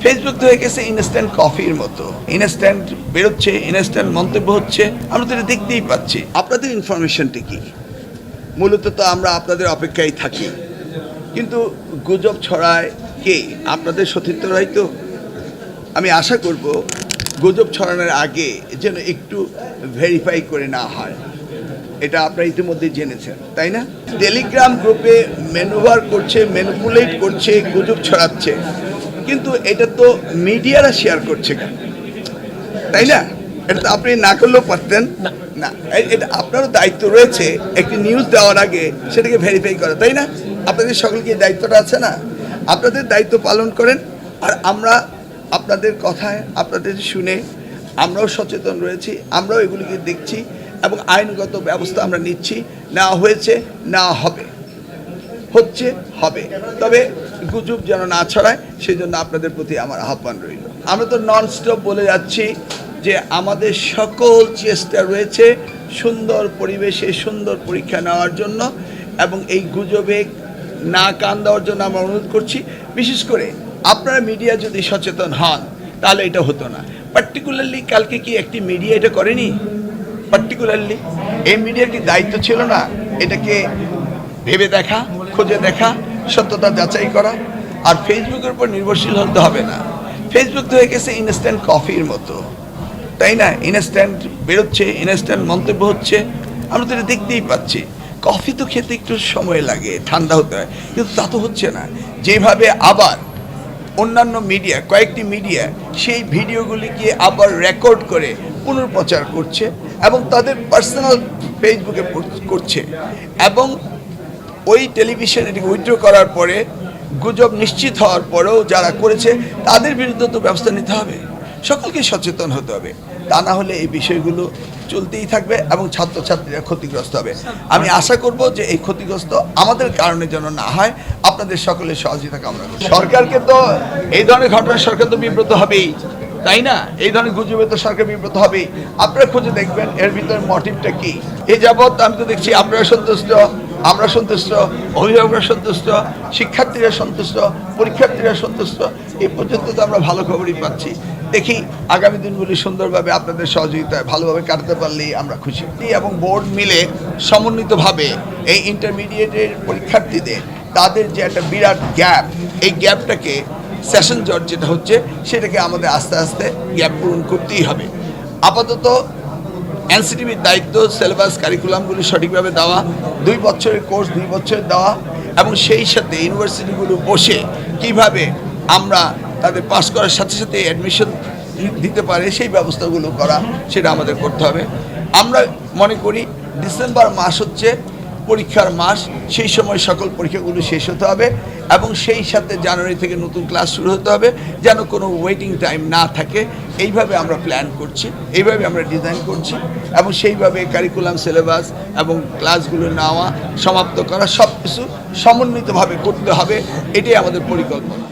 Facebook তো হয়ে গেছে ইনস্ট্যান্ট কফির মতো, ইনস্ট্যান্ট বেরোচ্ছে, ইনস্ট্যান্ট মন্তব্য হচ্ছে, আমরা তো এটা দেখতেই পাচ্ছি। আপনাদের ইনফরমেশনটি কি? মূলত তো আমরা আপনাদের অপেক্ষায় থাকি, কিন্তু গুজব ছড়ায় কে? আপনাদের সতীর্থরাই তো। আমি আশা করব গুজব ছড়ানোর আগে যেন একটু ভেরিফাই করে না হয়। এটা আপনারা ইতিমধ্যে জেনেছেন, তাই না? টেলিগ্রাম গ্রুপে ম্যানুভার করছে, ম্যানুপুলেট করছে, গুজব ছড়াচ্ছে, কিন্তু এটা তো মিডিয়ারা শেয়ার করছে কেন, তাই না? এটা তো আপনি না করলেও পারতেন না। এটা আপনারও দায়িত্ব রয়েছে একটি নিউজ দেওয়ার আগে সেটাকে ভেরিফাই করা, তাই না? আপনাদের সকলকে এই দায়িত্বটা আছে না? আপনাদের দায়িত্ব পালন করেন। আর আমরা আপনাদের কথায়, আপনাদের শুনে আমরাও সচেতন রয়েছি, আমরাও এগুলিকে দেখছি এবং আইনগত ব্যবস্থা আমরা নিচ্ছি। নেওয়া হয়েছে, নেওয়া হবে, হচ্ছে, হবে। তবে গুজব যেন না ছড়ায় সেই জন্য আপনাদের প্রতি আমার আহ্বান রইল। আমরা তো ননস্টপ বলে যাচ্ছি যে আমাদের সকল চেষ্টা রয়েছে সুন্দর পরিবেশে সুন্দর পরীক্ষা নেওয়ার জন্য, এবং এই গুজবে না কান দেওয়ার জন্য আমরা অনুরোধ করছি। বিশেষ করে আপনারা মিডিয়া যদি সচেতন হন তাহলে এটা হতো না। পার্টিকুলারলি কালকে কি একটি মিডিয়া এটা করেনি? পার্টিকুলারলি এই মিডিয়ার কি দায়িত্ব ছিল না এটাকে ভেবে দেখা, খুঁজে দেখা, সত্যতা যাচাই করা? আর ফেসবুকের উপর নির্ভরশীল হতে হবে না। ফেসবুক তো হয়ে গেছে ইনস্ট্যান্ট কফির মতো, তাই না? ইনস্ট্যান্ট বেরোচ্ছে, ইনস্ট্যান্ট মন্তব্য হচ্ছে, আমরা তো এটা দেখতেই পাচ্ছি। কফি তো খেতে একটু সময় লাগে, ঠান্ডা হতে হয়, কিন্তু তা তো হচ্ছে না। যেভাবে আবার অন্যান্য মিডিয়া, কয়েকটি মিডিয়া সেই ভিডিওগুলিকে আবার রেকর্ড করে পুনর্প্রচার করছে এবং তাদের পার্সোনাল ফেসবুকে করছে, এবং ওই টেলিভিশন এটিকে উইথড্র করার পরে গুজব নিশ্চিত হওয়ার পরেও যারা করেছে তাদের বিরুদ্ধে তো ব্যবস্থা নিতে হবে। সকলকে সচেতন হতে হবে, তা না হলে এই বিষয়গুলো চলতেই থাকবে এবং ছাত্রছাত্রীরা ক্ষতিগ্রস্ত হবে। আমি আশা করব যে এই ক্ষতিগ্রস্ত আমাদের কারণে যেন না হয়। আপনাদের সকলের সহযোগিতা কামনা করি। সরকারকে তো এই ধরনের ঘটনায় সরকার তো বিব্রত হবেই, তাই না? এই ধরনের গুজবে তো সরকার বিব্রত হবেই। আপনারা খুঁজে দেখবেন এর ভিতরে মোটিভটা কি। এই যাবৎ আমি তো দেখছি আপনারা সন্তুষ্ট, আমরা সন্তুষ্ট, অভিভাবকরা সন্তুষ্ট, শিক্ষার্থীরা সন্তুষ্ট, পরীক্ষার্থীরা সন্তুষ্ট। এই পর্যন্ত তো আমরা ভালো খবরই পাচ্ছি। দেখি আগামী দিনগুলি সুন্দরভাবে আপনাদের সহযোগিতায় ভালোভাবে কাটাতে পারলেই আমরা খুশি। এবং বোর্ড মিলে সমন্বিতভাবে এই ইন্টারমিডিয়েটের পরীক্ষার্থীদের তাদের যে একটা বিরাট গ্যাপ, এই গ্যাপটাকে সেশন জট যেটা হচ্ছে সেটাকে আমাদের আস্তে আস্তে গ্যাপ পূরণ করতেই হবে। আপাতত এনসিটিভির দায়িত্ব সিলেবাস কারিকুলামগুলি সঠিকভাবে দেওয়া, 2 বছরের কোর্স 2 বছরের দেওয়া, এবং সেই সাথে ইউনিভার্সিটিগুলো বসে কিভাবে আমরা তাদের পাস করার সাথে সাথে অ্যাডমিশন দিতে পারে সেই ব্যবস্থাগুলো করা, সেটা আমাদের করতে হবে। আমরা মনে করি ডিসেম্বর মাস হচ্ছে পরীক্ষার মাস, সেই সময় সকল পরীক্ষাগুলো শেষ হতে হবে এবং সেই সাথে জানুয়ারি থেকে নতুন ক্লাস শুরু হতে হবে, যেন কোনো ওয়েটিং টাইম না থাকে। এইভাবে আমরা প্ল্যান করছি, এইভাবে আমরা ডিজাইন করছি, এবং সেইভাবে কারিকুলাম, সিলেবাস এবং ক্লাসগুলো নেওয়া, সমাপ্ত করা সব কিছু সমন্বিতভাবে করতে হবে। এটাই আমাদের পরিকল্পনা।